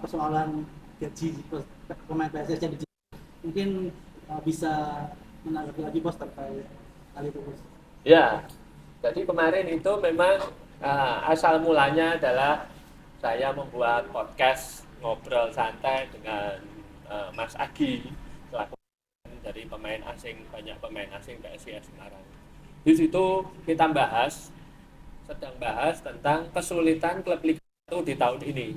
persoalan gaji pemain PSIS yang mungkin bisa menanggapi lagi bos terkait hal itu bos. Ya, jadi kemarin itu memang asal mulanya adalah saya membuat podcast ngobrol santai dengan Mas Agi selaku dari pemain asing, banyak pemain asing PSIS Semarang. Di situ kita sedang bahas tentang kesulitan klub Liga 1 di tahun ini.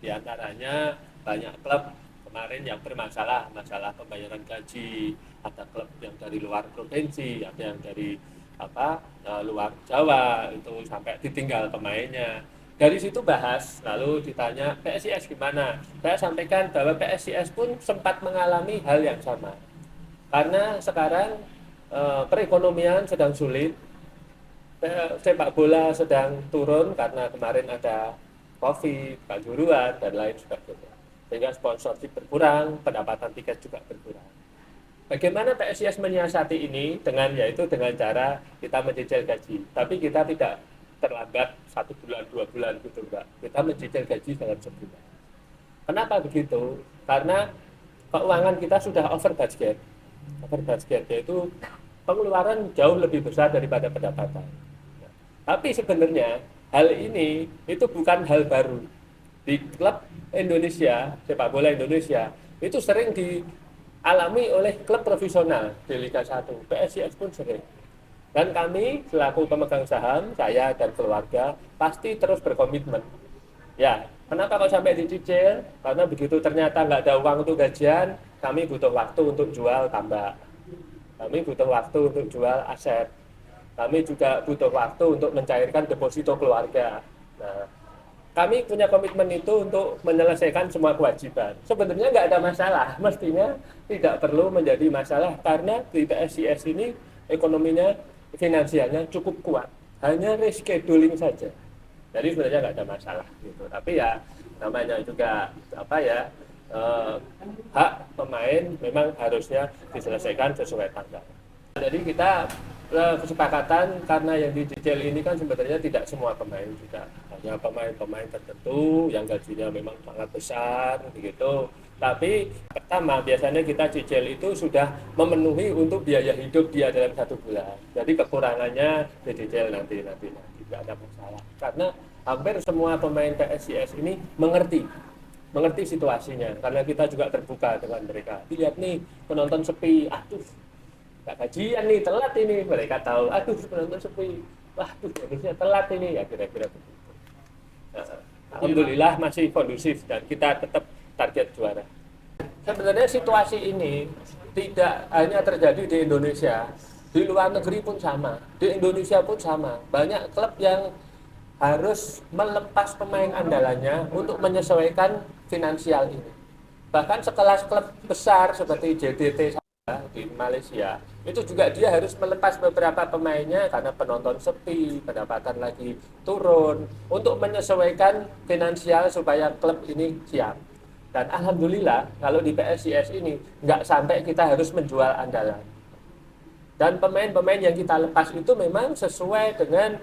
Di antaranya banyak klub kemarin yang bermasalah, masalah pembayaran gaji, ada klub yang dari luar provinsi, ada yang dari luar Jawa, itu sampai ditinggal pemainnya. Dari situ bahas, lalu ditanya PSIS gimana? Saya sampaikan bahwa PSIS pun sempat mengalami hal yang sama. Karena sekarang perekonomian sedang sulit, sepak bola sedang turun karena kemarin ada COVID, kanjuruan, dan lain sebagainya. Sehingga sponsorship berkurang, pendapatan tiket juga berkurang. Bagaimana PSIS menyiasati ini yaitu dengan cara kita mencicil gaji. Tapi kita tidak terlambat 1 bulan, 2 bulan gitu enggak. Kita mencicil gaji dalam sebulan. Kenapa begitu? Karena keuangan kita sudah over budget. Over budget yaitu pengeluaran jauh lebih besar daripada pendapatan. Tapi sebenarnya hal ini itu bukan hal baru. Di klub Indonesia, sepak bola Indonesia, itu sering dialami oleh klub profesional di Liga 1. PSIS pun sering. Dan kami selaku pemegang saham, saya dan keluarga, pasti terus berkomitmen. Ya, kenapa kok sampai dicicil? Karena begitu ternyata nggak ada uang untuk gajian, kami butuh waktu untuk jual tambak. Kami butuh waktu untuk jual aset. Kami juga butuh waktu untuk mencairkan deposito keluarga. Nah, kami punya komitmen itu untuk menyelesaikan semua kewajiban. Sebenarnya nggak ada masalah, mestinya tidak perlu menjadi masalah karena di PSIS ini ekonominya, finansialnya cukup kuat. Hanya rescheduling saja. Jadi sebenarnya nggak ada masalah gitu. Tapi ya namanya juga hak pemain memang harusnya diselesaikan sesuai tanggal. Jadi kita kesepakatan karena yang dicicil ini kan sebenarnya tidak semua pemain juga, hanya pemain-pemain tertentu yang gajinya memang sangat besar begitu. Tapi pertama biasanya kita cicil itu sudah memenuhi untuk biaya hidup dia dalam 1 bulan. Jadi kekurangannya dicicil nanti tidak ada masalah. Karena hampir semua pemain PSIS ini mengerti situasinya karena kita juga terbuka dengan mereka. Lihat nih penonton sepi, aduh nggak gajian nih, telat ini, mereka tahu, aduh penonton sepi, waduh harusnya telat ini, ya kira-kira begitu. Nah, alhamdulillah masih kondusif dan kita tetap target juara. Sebenarnya situasi ini tidak hanya terjadi di Indonesia, di luar negeri pun sama, di Indonesia pun sama. Banyak klub yang harus melepas pemain andalannya untuk menyesuaikan finansial ini. Bahkan sekelas klub besar seperti JDT di Malaysia, itu juga dia harus melepas beberapa pemainnya karena penonton sepi, pendapatan lagi turun, untuk menyesuaikan finansial supaya klub ini siap. Dan alhamdulillah kalau di PSIS ini nggak sampai kita harus menjual andalan. Dan pemain-pemain yang kita lepas itu memang sesuai dengan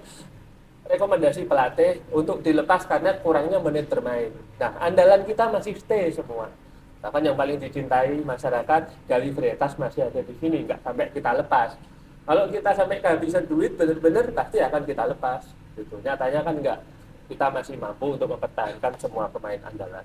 rekomendasi pelatih untuk dilepas karena kurangnya menit bermain. Nah, andalan kita masih stay semua. Bahkan yang paling dicintai masyarakat, Gali Varietas masih ada di sini, nggak sampai kita lepas. Kalau kita sampai kehabisan duit, benar-benar pasti akan kita lepas. Gitu. Nyatanya kan nggak, kita masih mampu untuk mempertahankan semua pemain andalan.